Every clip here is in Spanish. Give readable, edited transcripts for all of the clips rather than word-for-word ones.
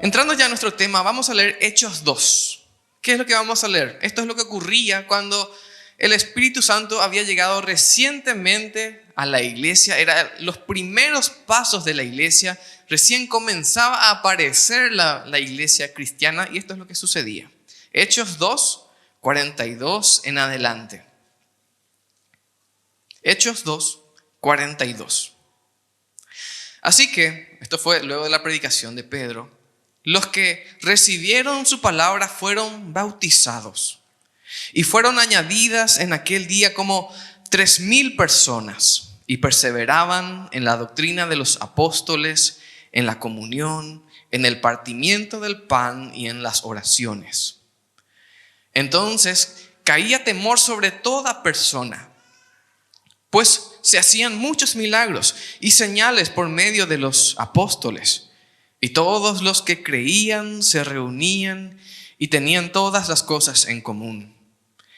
Entrando ya a nuestro tema, vamos a leer Hechos 2. ¿Qué es lo que vamos a leer? Esto es lo que ocurría cuando el Espíritu Santo había llegado recientemente a la iglesia. Eran los primeros pasos de la iglesia. Recién comenzaba a aparecer la iglesia cristiana y esto es lo que sucedía. Hechos 2, 42 en adelante. Hechos 2, 42. Así que, esto fue luego de la predicación de Pedro, los que recibieron su palabra fueron bautizados y fueron añadidas en aquel día como 3,000 personas y perseveraban en la doctrina de los apóstoles, en la comunión, en el partimiento del pan y en las oraciones. Entonces caía temor sobre toda persona, pues se hacían muchos milagros y señales por medio de los apóstoles. Y todos los que creían se reunían y tenían todas las cosas en común.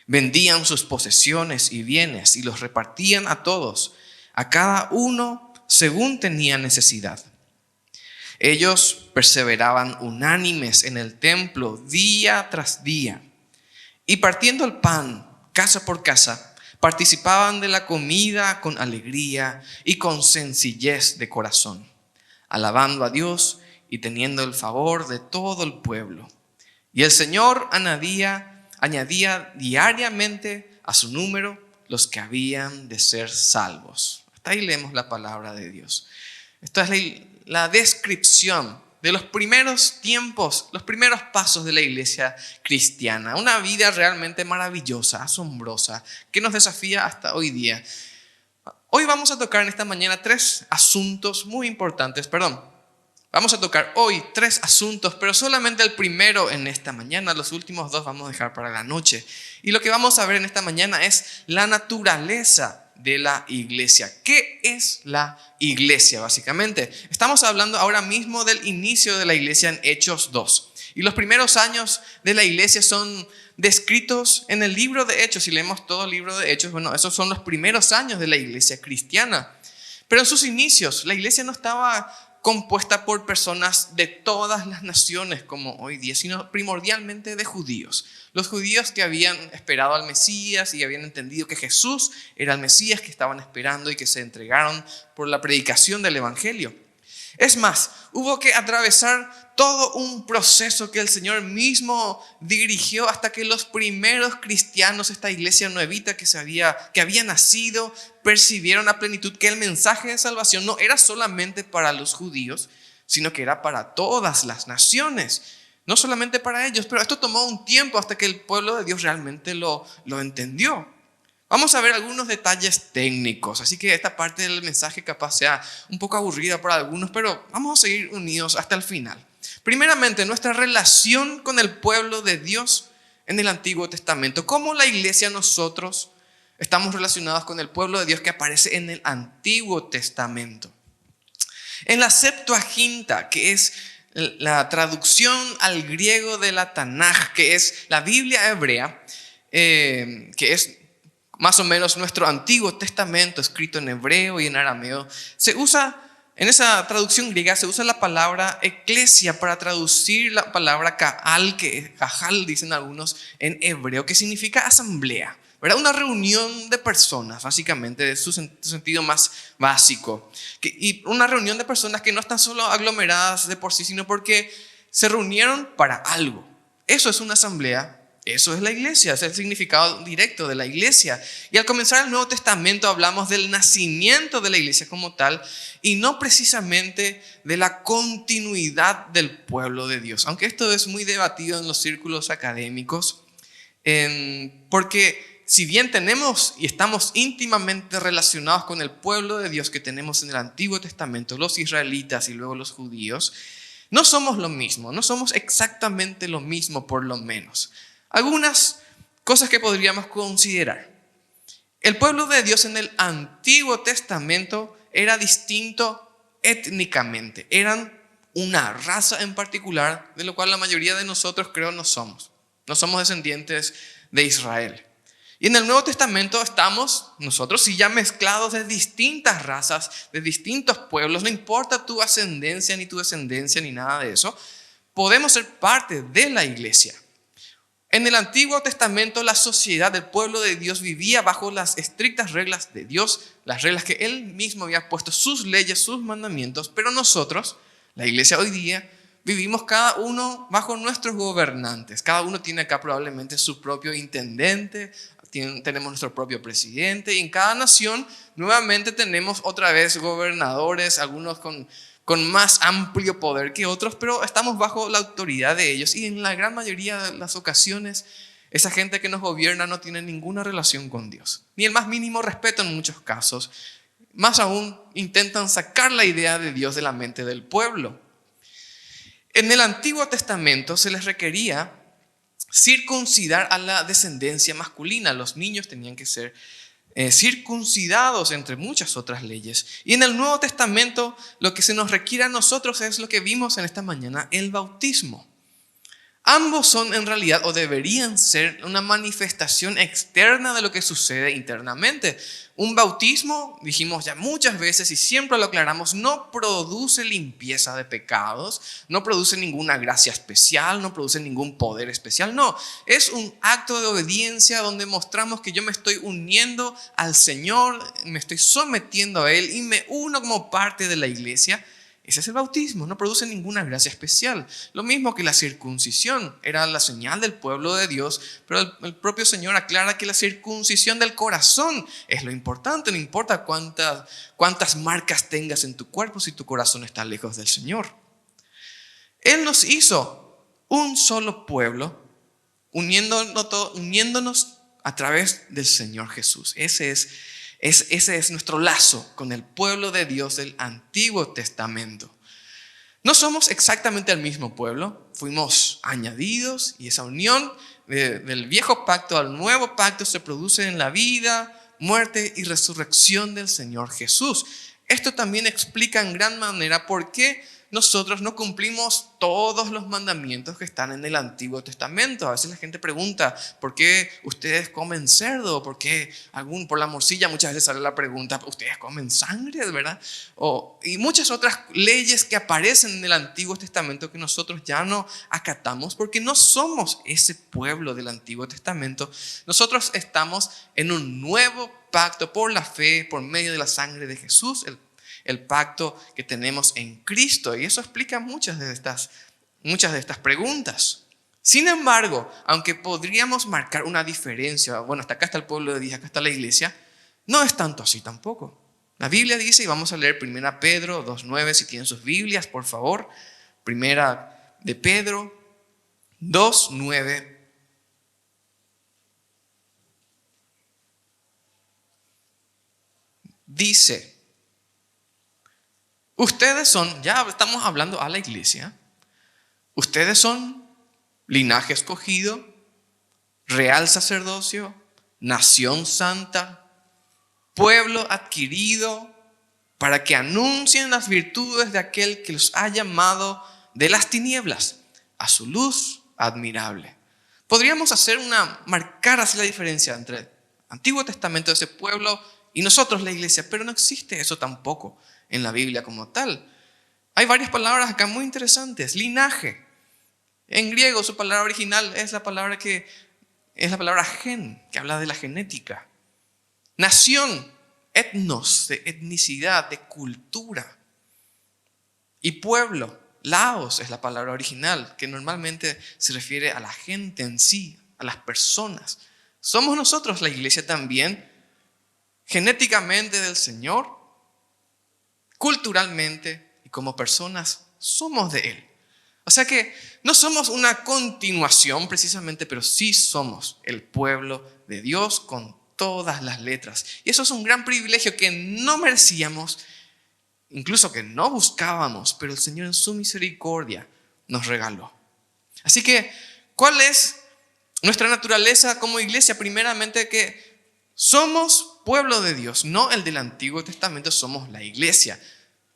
Vendían sus posesiones y bienes y los repartían a todos, a cada uno según tenía necesidad. Ellos perseveraban unánimes en el templo día tras día y partiendo el pan casa por casa, participaban de la comida con alegría y con sencillez de corazón, alabando a Dios y teniendo el favor de todo el pueblo. Y el Señor añadía diariamente a su número los que habían de ser salvos. Hasta ahí leemos la palabra de Dios. Esta es la descripción de los primeros tiempos, los primeros pasos de la iglesia cristiana. Una vida realmente maravillosa, asombrosa, que nos desafía hasta hoy día. Hoy vamos a tocar en esta mañana Vamos a tocar hoy 3 asuntos, pero solamente el primero en esta mañana. Los últimos 2 vamos a dejar para la noche. Y lo que vamos a ver en esta mañana es la naturaleza de la iglesia. ¿Qué es la iglesia, básicamente? Estamos hablando ahora mismo del inicio de la iglesia en Hechos 2. Y los primeros años de la iglesia son descritos en el libro de Hechos. Si leemos todo el libro de Hechos, bueno, esos son los primeros años de la iglesia cristiana. Pero en sus inicios, la iglesia no estaba compuesta por personas de todas las naciones como hoy día, sino primordialmente de judíos. Los judíos que habían esperado al Mesías y habían entendido que Jesús era el Mesías que estaban esperando y que se entregaron por la predicación del Evangelio. Es más, hubo que atravesar todo un proceso que el Señor mismo dirigió hasta que los primeros cristianos, esta iglesia nuevita que había nacido, percibieron a plenitud que el mensaje de salvación no era solamente para los judíos, sino que era para todas las naciones. No solamente para ellos, pero esto tomó un tiempo hasta que el pueblo de Dios realmente lo entendió. Vamos a ver algunos detalles técnicos, así que esta parte del mensaje capaz sea un poco aburrida para algunos, pero vamos a seguir unidos hasta el final. Primeramente, nuestra relación con el pueblo de Dios en el Antiguo Testamento. ¿Cómo la iglesia nosotros estamos relacionados con el pueblo de Dios que aparece en el Antiguo Testamento? En la Septuaginta, que es la traducción al griego de la Tanaj, que es la Biblia hebrea, que es más o menos nuestro Antiguo Testamento escrito en hebreo y en arameo, en esa traducción griega se usa la palabra eclesia para traducir la palabra kahal, que kahal dicen algunos en hebreo, que significa asamblea, ¿verdad? Una reunión de personas, básicamente, de su sentido más básico. Y una reunión de personas que no están solo aglomeradas de por sí, sino porque se reunieron para algo. Eso es una asamblea. Eso es la iglesia, es el significado directo de la iglesia. Y al comenzar el Nuevo Testamento hablamos del nacimiento de la iglesia como tal y no precisamente de la continuidad del pueblo de Dios. Aunque esto es muy debatido en los círculos académicos, porque si bien tenemos y estamos íntimamente relacionados con el pueblo de Dios que tenemos en el Antiguo Testamento, los israelitas y luego los judíos, no somos lo mismo, no somos exactamente lo mismo por lo menos. Algunas cosas que podríamos considerar. El pueblo de Dios en el Antiguo Testamento era distinto étnicamente. Eran una raza en particular, de lo cual la mayoría de nosotros creo no somos. No somos descendientes de Israel. Y en el Nuevo Testamento estamos nosotros sí ya mezclados de distintas razas, de distintos pueblos. No importa tu ascendencia, ni tu descendencia, ni nada de eso. podemos ser parte de la iglesia. En el Antiguo Testamento, la sociedad del pueblo de Dios vivía bajo las estrictas reglas de Dios, las reglas que Él mismo había puesto, sus leyes, sus mandamientos, pero nosotros, la iglesia hoy día, vivimos cada uno bajo nuestros gobernantes. Cada uno tiene acá probablemente su propio intendente, tenemos nuestro propio presidente, y en cada nación nuevamente tenemos otra vez gobernadores, algunos con más amplio poder que otros, pero estamos bajo la autoridad de ellos, y en la gran mayoría de las ocasiones esa gente que nos gobierna no tiene ninguna relación con Dios, ni el más mínimo respeto en muchos casos. Más aún, intentan sacar la idea de Dios de la mente del pueblo. En el Antiguo Testamento se les requería circuncidar a la descendencia masculina. Los niños tenían que ser circuncidados, entre muchas otras leyes. Y en el Nuevo Testamento lo que se nos requiere a nosotros es lo que vimos en esta mañana, el bautismo. Ambos son en realidad, o deberían ser, una manifestación externa de lo que sucede internamente. Un bautismo, dijimos ya muchas veces y siempre lo aclaramos, no produce limpieza de pecados, no produce ninguna gracia especial, no produce ningún poder especial. No, es un acto de obediencia donde mostramos que yo me estoy uniendo al Señor, me estoy sometiendo a Él y me uno como parte de la iglesia. Ese es el bautismo, no produce ninguna gracia especial. Lo mismo que la circuncisión, era la señal del pueblo de Dios, pero el propio Señor aclara que la circuncisión del corazón es lo importante. No importa cuántas marcas tengas en tu cuerpo si tu corazón está lejos del Señor. Él nos hizo un solo pueblo, uniéndonos a través del Señor Jesús. Ese es nuestro lazo con el pueblo de Dios del Antiguo Testamento. No somos exactamente el mismo pueblo, fuimos añadidos, y esa unión del viejo pacto al nuevo pacto se produce en la vida, muerte y resurrección del Señor Jesús. Esto también explica en gran manera por qué nosotros no cumplimos todos los mandamientos que están en el Antiguo Testamento. A veces la gente pregunta, ¿por qué ustedes comen cerdo? ¿Por qué por la morcilla muchas veces sale la pregunta, ¿ustedes comen sangre, verdad? Y muchas otras leyes que aparecen en el Antiguo Testamento que nosotros ya no acatamos porque no somos ese pueblo del Antiguo Testamento. Nosotros estamos en un nuevo pacto por la fe, por medio de la sangre de Jesús, el pacto que tenemos en Cristo. Y eso explica muchas de estas preguntas. Sin embargo, aunque podríamos marcar una diferencia, bueno, hasta acá está el pueblo de Dios, acá está la iglesia, no es tanto así tampoco. La Biblia dice, y vamos a leer 1 Pedro 2:9, si tienen sus Biblias, por favor. 1 de Pedro 2:9. Dice: ustedes son, ya estamos hablando a la iglesia, ustedes son linaje escogido, real sacerdocio, nación santa, pueblo adquirido, para que anuncien las virtudes de aquel que los ha llamado de las tinieblas a su luz admirable. Podríamos marcar así la diferencia entre el Antiguo Testamento de ese pueblo y nosotros, la iglesia, pero no existe eso tampoco en la Biblia como tal. Hay varias palabras acá muy interesantes. Linaje. En griego su palabra original es la palabra gen, que habla de la genética. Nación, etnos, de etnicidad, de cultura. Y pueblo, laos es la palabra original, que normalmente se refiere a la gente en sí, a las personas. Somos nosotros, la iglesia, también genéticamente del Señor, culturalmente y como personas somos de Él. O sea que no somos una continuación precisamente, pero sí somos el pueblo de Dios con todas las letras. Y eso es un gran privilegio que no merecíamos, incluso que no buscábamos, pero el Señor en su misericordia nos regaló. Así que, ¿cuál es nuestra naturaleza como iglesia? Primeramente que somos pueblo de Dios, no el del Antiguo Testamento, somos la iglesia.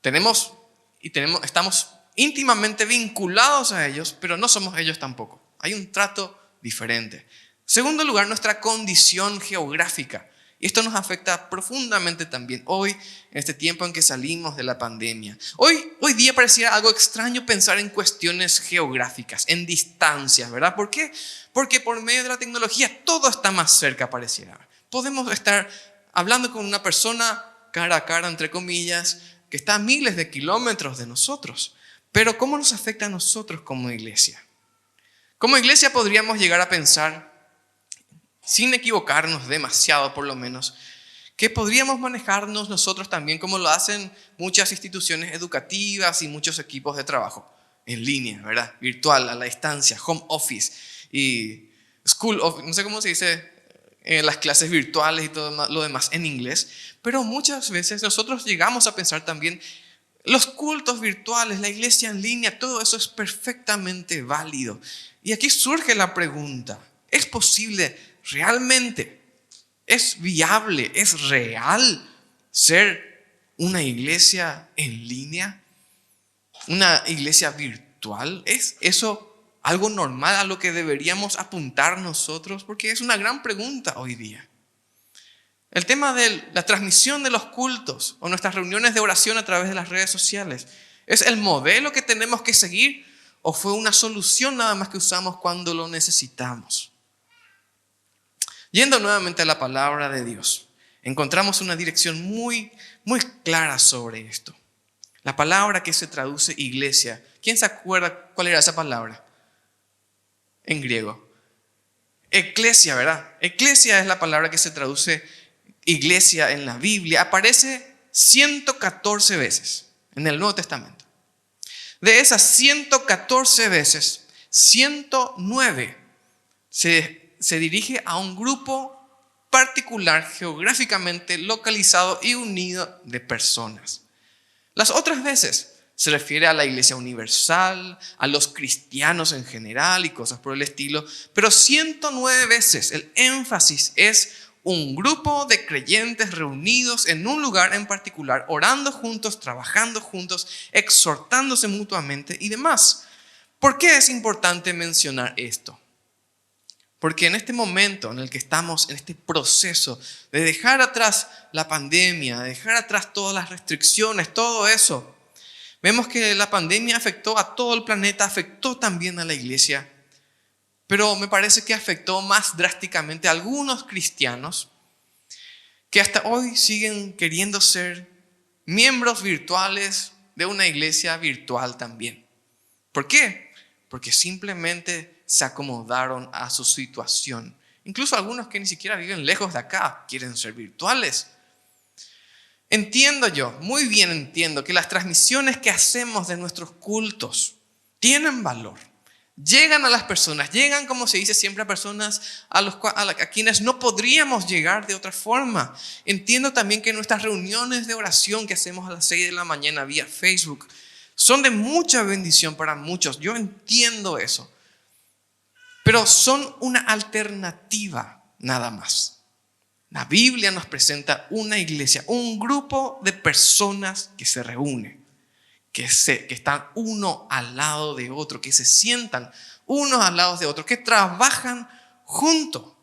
Estamos íntimamente vinculados a ellos, pero no somos ellos tampoco. Hay un trato diferente. En segundo lugar, nuestra condición geográfica. Y esto nos afecta profundamente también hoy, en este tiempo en que salimos de la pandemia. Hoy día pareciera algo extraño pensar en cuestiones geográficas, en distancias, ¿verdad? ¿Por qué? Porque por medio de la tecnología todo está más cerca, pareciera. Podemos estar hablando con una persona cara a cara, entre comillas, que está a miles de kilómetros de nosotros. Pero ¿cómo nos afecta a nosotros como iglesia? Como iglesia podríamos llegar a pensar, sin equivocarnos demasiado por lo menos, que podríamos manejarnos nosotros también como lo hacen muchas instituciones educativas y muchos equipos de trabajo, en línea, ¿verdad? Virtual, a la distancia, home office y school office, no sé cómo se dice, las clases virtuales y todo lo demás en inglés, pero muchas veces nosotros llegamos a pensar también los cultos virtuales, la iglesia en línea, todo eso es perfectamente válido. Y aquí surge la pregunta, ¿es posible realmente? ¿Es viable? ¿Es real ser una iglesia en línea? ¿Una iglesia virtual? ¿Es eso algo normal a lo que deberíamos apuntar nosotros? Porque es una gran pregunta hoy día. El tema de la transmisión de los cultos o nuestras reuniones de oración a través de las redes sociales, ¿es el modelo que tenemos que seguir o fue una solución nada más que usamos cuando lo necesitamos? Yendo nuevamente a la palabra de Dios, encontramos una dirección muy clara sobre esto. La palabra que se traduce iglesia, ¿quién se acuerda cuál era esa palabra en griego? Eclesia, ¿verdad? Eclesia es la palabra que se traduce iglesia en la Biblia. Aparece 114 veces en el Nuevo Testamento. De esas 114 veces, 109 se dirige a un grupo particular, geográficamente localizado y unido de personas. Las otras veces se refiere a la iglesia universal, a los cristianos en general y cosas por el estilo, pero 109 veces el énfasis es un grupo de creyentes reunidos en un lugar en particular, orando juntos, trabajando juntos, exhortándose mutuamente y demás. ¿Por qué es importante mencionar esto? Porque en este momento en el que estamos, en este proceso de dejar atrás la pandemia, de dejar atrás todas las restricciones, todo eso, vemos que la pandemia afectó a todo el planeta, afectó también a la iglesia, pero me parece que afectó más drásticamente a algunos cristianos que hasta hoy siguen queriendo ser miembros virtuales de una iglesia virtual también. ¿Por qué? Porque simplemente se acomodaron a su situación. Incluso algunos que ni siquiera viven lejos de acá quieren ser virtuales. Entiendo yo, muy bien entiendo que las transmisiones que hacemos de nuestros cultos tienen valor. Llegan a las personas, llegan, como se dice siempre, a personas a quienes no podríamos llegar de otra forma. Entiendo también que nuestras reuniones de oración que hacemos a las 6 de la mañana vía Facebook son de mucha bendición para muchos. Yo entiendo eso. Pero son una alternativa nada más. La Biblia nos presenta una iglesia, un grupo de personas que se reúnen, que están uno al lado de otro, que se sientan unos al lado de otros, que trabajan juntos.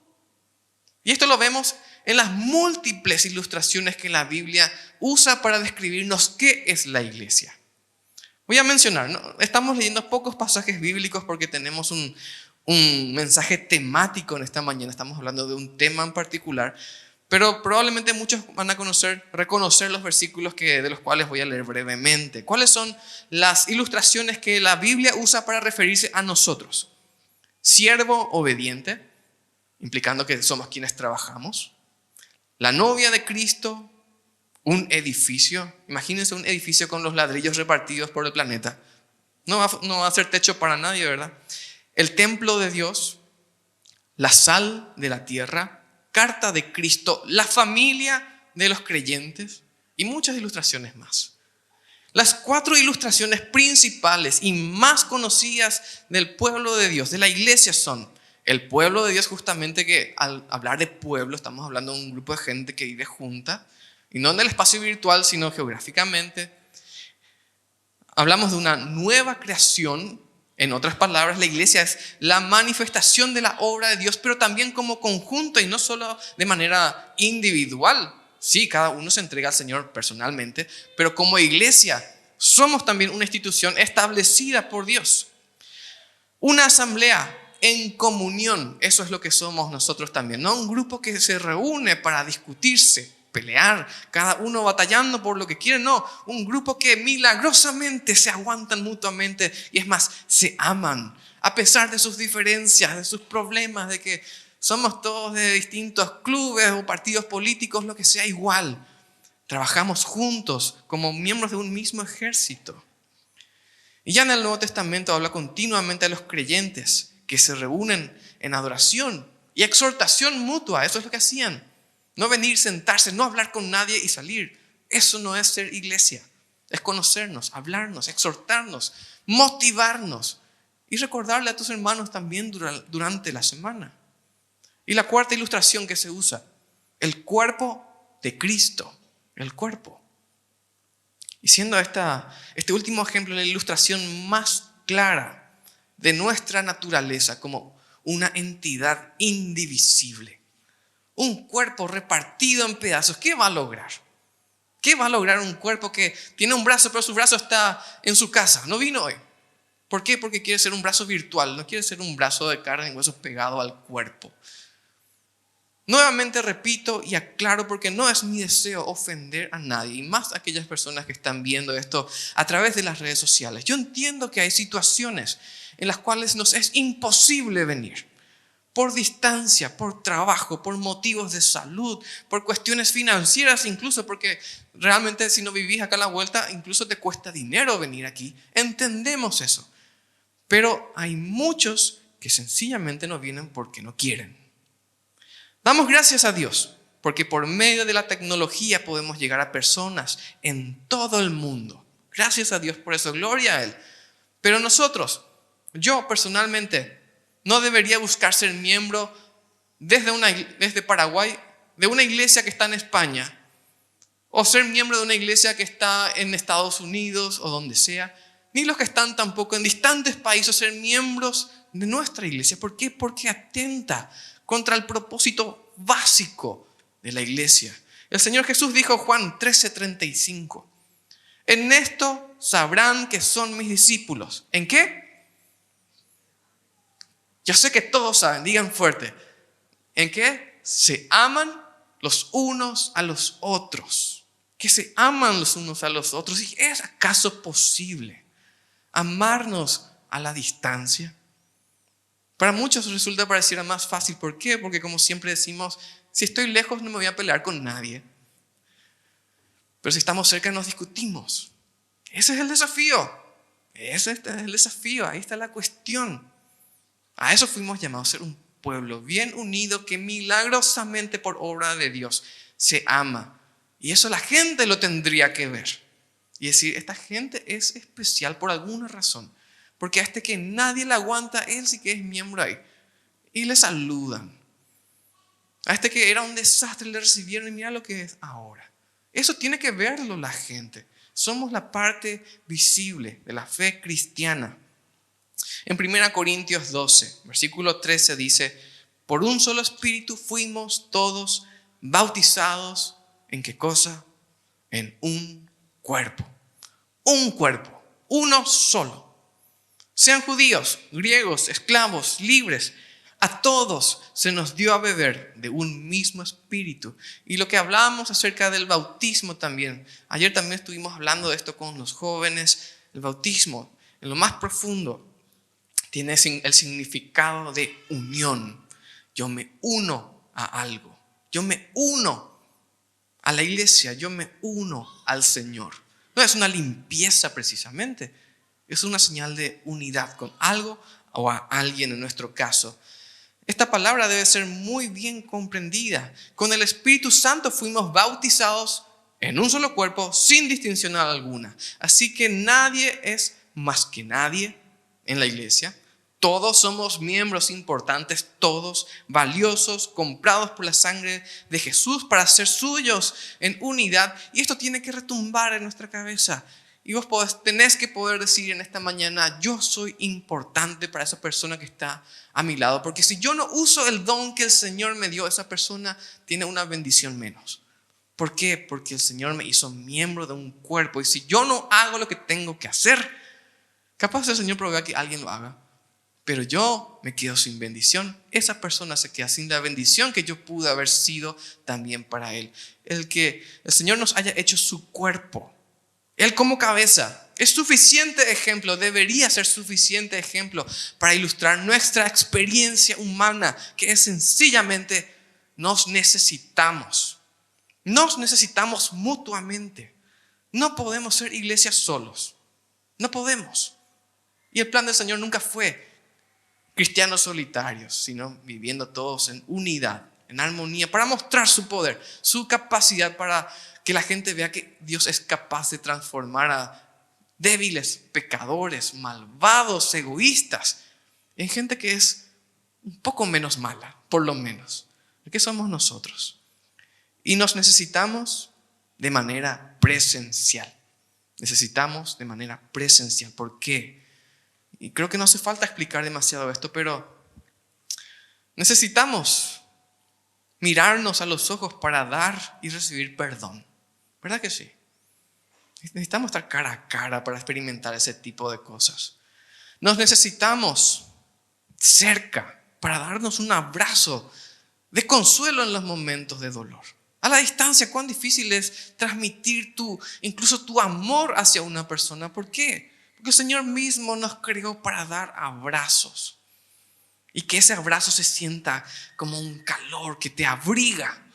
Y esto lo vemos en las múltiples ilustraciones que la Biblia usa para describirnos qué es la iglesia. Voy a mencionar, ¿no? Estamos leyendo pocos pasajes bíblicos porque tenemos un mensaje temático en esta mañana. Estamos hablando de un tema en particular, pero probablemente muchos van a reconocer los versículos de los cuales voy a leer brevemente. ¿Cuáles son las ilustraciones que la Biblia usa para referirse a nosotros? Siervo obediente, implicando que somos quienes trabajamos. La novia de Cristo, un edificio. Imagínense un edificio con los ladrillos repartidos por el planeta. No va a ser techo para nadie, ¿verdad? El templo de Dios, la sal de la tierra, carta de Cristo, la familia de los creyentes y muchas ilustraciones más. Las 4 ilustraciones principales y más conocidas del pueblo de Dios, de la iglesia, son el pueblo de Dios, justamente, que al hablar de pueblo estamos hablando de un grupo de gente que vive junta, y no en el espacio virtual, sino geográficamente. Hablamos de una nueva creación En otras palabras, la iglesia es la manifestación de la obra de Dios, pero también como conjunto y no solo de manera individual. Sí, cada uno se entrega al Señor personalmente, pero como iglesia somos también una institución establecida por Dios. Una asamblea en comunión, eso es lo que somos nosotros también, no un grupo que se reúne para discutirse, pelear, cada uno batallando por lo que quiere, no, un grupo que milagrosamente se aguantan mutuamente y es más, se aman a pesar de sus diferencias, de sus problemas, de que somos todos de distintos clubes o partidos políticos, lo que sea igual. Trabajamos juntos como miembros de un mismo ejército. Y ya en el Nuevo Testamento habla continuamente a los creyentes que se reúnen en adoración y exhortación mutua. Eso es lo que hacían. No venir, sentarse, no hablar con nadie y salir. Eso no es ser iglesia. Es conocernos, hablarnos, exhortarnos, motivarnos y recordarle a tus hermanos también durante la semana. Y la cuarta ilustración que se usa, el cuerpo de Cristo. El cuerpo. Y siendo este último ejemplo la ilustración más clara de nuestra naturaleza como una entidad indivisible. Un cuerpo repartido en pedazos. ¿Qué va a lograr? ¿Qué va a lograr un cuerpo que tiene un brazo, pero su brazo está en su casa? No vino hoy. ¿Por qué? Porque quiere ser un brazo virtual. No quiere ser un brazo de carne y huesos pegado al cuerpo. Nuevamente repito y aclaro porque no es mi deseo ofender a nadie y más a aquellas personas que están viendo esto a través de las redes sociales. Yo entiendo que hay situaciones en las cuales nos es imposible venir por distancia, por trabajo, por motivos de salud, por cuestiones financieras, incluso porque realmente si no vivís acá a la vuelta, incluso te cuesta dinero venir aquí. Entendemos eso. Pero hay muchos que sencillamente no vienen porque no quieren. Damos gracias a Dios porque por medio de la tecnología podemos llegar a personas en todo el mundo. Gracias a Dios por eso, gloria a Él. Pero nosotros, yo personalmente, no debería buscar ser miembro desde Paraguay de una iglesia que está en España o ser miembro de una iglesia que está en Estados Unidos o donde sea, ni los que están tampoco en distantes países ser miembros de nuestra iglesia. ¿Por qué? Porque atenta contra el propósito básico de la iglesia. El Señor Jesús dijo, Juan 13:35, en esto sabrán que son mis discípulos. ¿En qué? Yo sé que todos saben, digan fuerte. ¿En qué? Se aman los unos a los otros. Que se aman los unos a los otros. ¿Y es acaso posible amarnos a la distancia? Para muchos resulta parecer más fácil. ¿Por qué? Porque como siempre decimos, si estoy lejos no me voy a pelear con nadie. Pero si estamos cerca nos discutimos. Ese es el desafío. Ese es el desafío. Ahí está la cuestión. A eso fuimos llamados, a ser un pueblo bien unido que milagrosamente por obra de Dios se ama. Y eso la gente lo tendría que ver. Y decir, esta gente es especial por alguna razón. Porque a este que nadie le aguanta, él sí que es miembro ahí. Y le saludan. A este que era un desastre le recibieron y mira lo que es ahora. Eso tiene que verlo la gente. Somos la parte visible de la fe cristiana. En 1 Corintios 12, versículo 13 dice, por un solo espíritu fuimos todos bautizados. ¿En qué cosa? En un cuerpo. Un cuerpo. Uno solo. Sean judíos, griegos, esclavos, libres, a todos se nos dio a beber de un mismo espíritu. Y lo que hablábamos acerca del bautismo también, ayer también estuvimos hablando de esto con los jóvenes, el bautismo en lo más profundo tiene el significado de unión. Yo me uno a algo, yo me uno a la iglesia, yo me uno al Señor. No es una limpieza precisamente. Es una señal de unidad con algo o a alguien en nuestro caso. Esta palabra debe ser muy bien comprendida. Con el Espíritu Santo fuimos bautizados en un solo cuerpo sin distinción alguna. Así que nadie es más que nadie en la iglesia. Todos somos miembros importantes, todos valiosos, comprados por la sangre de Jesús para ser suyos en unidad. Y esto tiene que retumbar en nuestra cabeza. Y vos tenés que poder decir en esta mañana, yo soy importante para esa persona que está a mi lado. Porque si yo no uso el don que el Señor me dio, esa persona tiene una bendición menos. ¿Por qué? Porque el Señor me hizo miembro de un cuerpo. Y si yo no hago lo que tengo que hacer, capaz el Señor provea que alguien lo haga. Pero yo me quedo sin bendición. Esa persona se queda sin la bendición que yo pude haber sido también para él. El que el Señor nos haya hecho su cuerpo. Él como cabeza es suficiente ejemplo, debería ser suficiente ejemplo para ilustrar nuestra experiencia humana, que es sencillamente nos necesitamos. Nos necesitamos mutuamente. No podemos ser iglesias solos. No podemos. Y el plan del Señor nunca fue cristianos solitarios, sino viviendo todos en unidad, en armonía, para mostrar su poder, su capacidad, para que la gente vea que Dios es capaz de transformar a débiles, pecadores, malvados, egoístas, en gente que es un poco menos mala, por lo menos. ¿Qué somos nosotros? Y nos necesitamos de manera presencial. Necesitamos de manera presencial. ¿Por qué? Y creo que no hace falta explicar demasiado esto, pero necesitamos mirarnos a los ojos para dar y recibir perdón. ¿Verdad que sí? Necesitamos estar cara a cara para experimentar ese tipo de cosas. Nos necesitamos cerca para darnos un abrazo de consuelo en los momentos de dolor. A la distancia, cuán difícil es transmitir incluso tu amor hacia una persona. ¿Por qué? Porque el Señor mismo nos creó para dar abrazos. Y que ese abrazo se sienta como un calor que te abriga.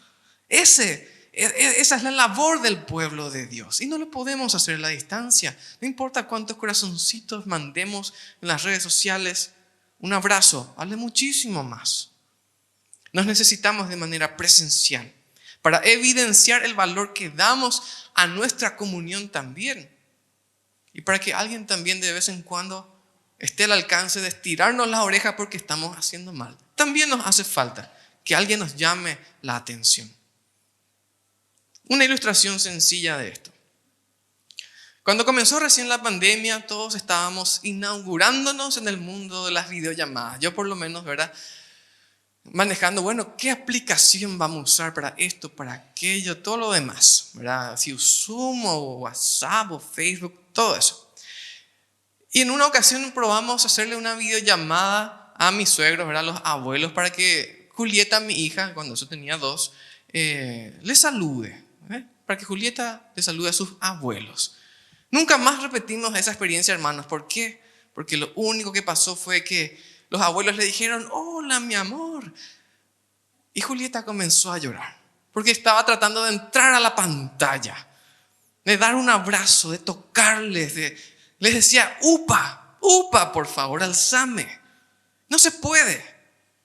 Esa es la labor del pueblo de Dios. Y no lo podemos hacer a la distancia. No importa cuántos corazoncitos mandemos en las redes sociales. Un abrazo vale muchísimo más. Nos necesitamos de manera presencial para evidenciar el valor que damos a nuestra comunión también. Y para que alguien también de vez en cuando esté al alcance de estirarnos la oreja porque estamos haciendo mal. También nos hace falta que alguien nos llame la atención. Una ilustración sencilla de esto. Cuando comenzó recién la pandemia, todos estábamos inaugurándonos en el mundo de las videollamadas. Yo por lo menos, ¿verdad? Manejando, bueno, ¿qué aplicación vamos a usar para esto, para aquello, todo lo demás? ¿Verdad? Si Zoom o WhatsApp o Facebook, todo eso. Y en una ocasión probamos hacerle una videollamada a mis suegros, ¿verdad? Los abuelos, para que Julieta, mi hija, cuando yo tenía 2, le salude. Para que Julieta le salude a sus abuelos. Nunca más repetimos esa experiencia, hermanos. ¿Por qué? Porque lo único que pasó fue que los abuelos le dijeron, hola mi amor. Y Julieta comenzó a llorar. Porque estaba tratando de entrar a la pantalla. De dar un abrazo, de tocarles. Les decía, upa, por favor, alzame. No se puede.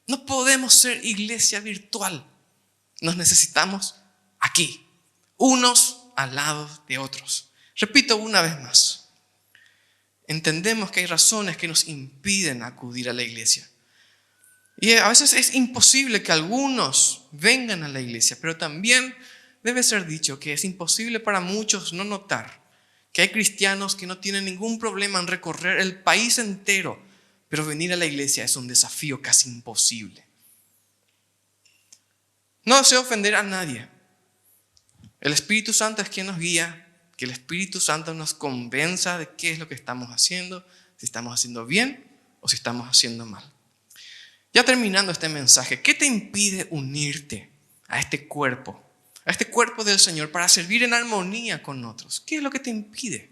No podemos ser iglesia virtual. Nos necesitamos aquí. Unos al lado de otros. Repito una vez más. Entendemos que hay razones que nos impiden acudir a la iglesia. Y a veces es imposible que algunos vengan a la iglesia, pero también debe ser dicho que es imposible para muchos no notar que hay cristianos que no tienen ningún problema en recorrer el país entero, pero venir a la iglesia es un desafío casi imposible. No deseo ofender a nadie. El Espíritu Santo es quien nos guía. Que el Espíritu Santo nos convenza de qué es lo que estamos haciendo, si estamos haciendo bien o si estamos haciendo mal. Ya terminando este mensaje, ¿qué te impide unirte a este cuerpo del Señor para servir en armonía con otros? ¿Qué es lo que te impide?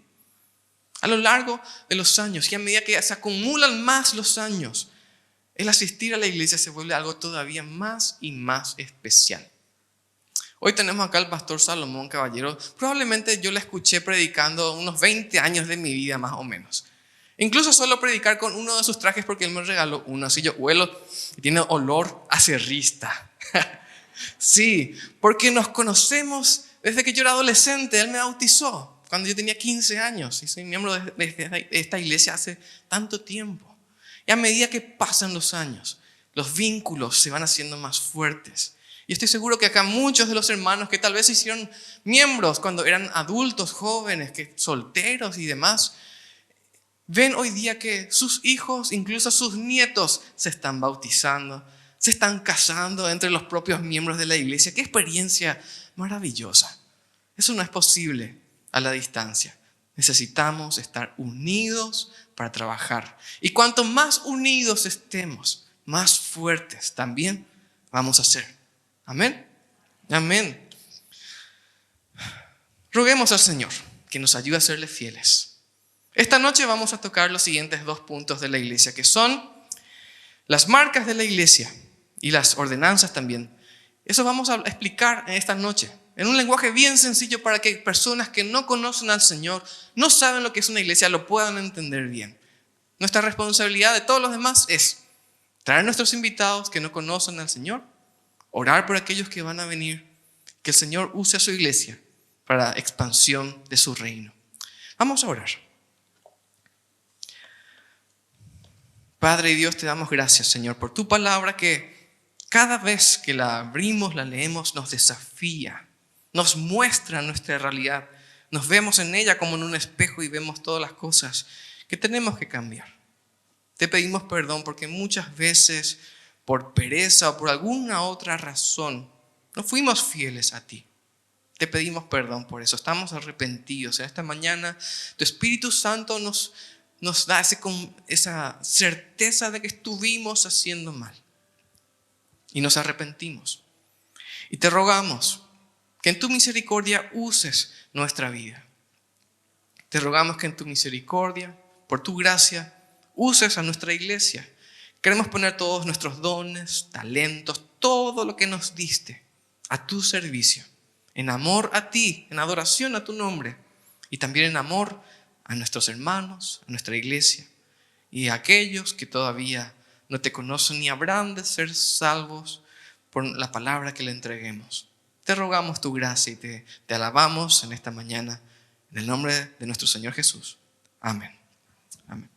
A lo largo de los años y a medida que se acumulan más los años, el asistir a la iglesia se vuelve algo todavía más y más especial. Hoy tenemos acá al pastor Salomón Caballero. Probablemente yo le escuché predicando unos 20 años de mi vida más o menos. Incluso suelo predicar con uno de sus trajes porque él me regaló uno. Así yo huelo y tiene olor a cerrista. Sí, porque nos conocemos desde que yo era adolescente. Él me bautizó cuando yo tenía 15 años. Y soy miembro de esta iglesia hace tanto tiempo. Y a medida que pasan los años, los vínculos se van haciendo más fuertes. Y estoy seguro que acá muchos de los hermanos que tal vez se hicieron miembros cuando eran adultos, jóvenes, que solteros y demás, ven hoy día que sus hijos, incluso sus nietos, se están bautizando, se están casando entre los propios miembros de la iglesia. ¡Qué experiencia maravillosa! Eso no es posible a la distancia. Necesitamos estar unidos para trabajar. Y cuanto más unidos estemos, más fuertes también vamos a ser. Amén. Amén. Roguemos al Señor que nos ayude a serle fieles. Esta noche vamos a tocar los siguientes 2 puntos de la iglesia, que son las marcas de la iglesia y las ordenanzas también. Eso vamos a explicar en esta noche, en un lenguaje bien sencillo para que personas que no conocen al Señor, no saben lo que es una iglesia, lo puedan entender bien. Nuestra responsabilidad de todos los demás es traer a nuestros invitados que no conocen al Señor, orar por aquellos que van a venir, que el Señor use a su iglesia para expansión de su reino. Vamos a orar. Padre y Dios, te damos gracias, Señor, por tu palabra que cada vez que la abrimos, la leemos, nos desafía, nos muestra nuestra realidad. Nos vemos en ella como en un espejo y vemos todas las cosas que tenemos que cambiar. Te pedimos perdón porque muchas veces, por pereza o por alguna otra razón, no fuimos fieles a ti. Te pedimos perdón por eso. Estamos arrepentidos. En esta mañana, tu Espíritu Santo nos da esa certeza de que estuvimos haciendo mal. Y nos arrepentimos. Y te rogamos que en tu misericordia uses nuestra vida. Te rogamos que en tu misericordia, por tu gracia, uses a nuestra iglesia. Queremos poner todos nuestros dones, talentos, todo lo que nos diste a tu servicio, en amor a ti, en adoración a tu nombre y también en amor a nuestros hermanos, a nuestra iglesia y a aquellos que todavía no te conocen ni habrán de ser salvos por la palabra que le entreguemos. Te rogamos tu gracia y te alabamos en esta mañana en el nombre de nuestro Señor Jesús. Amén. Amén.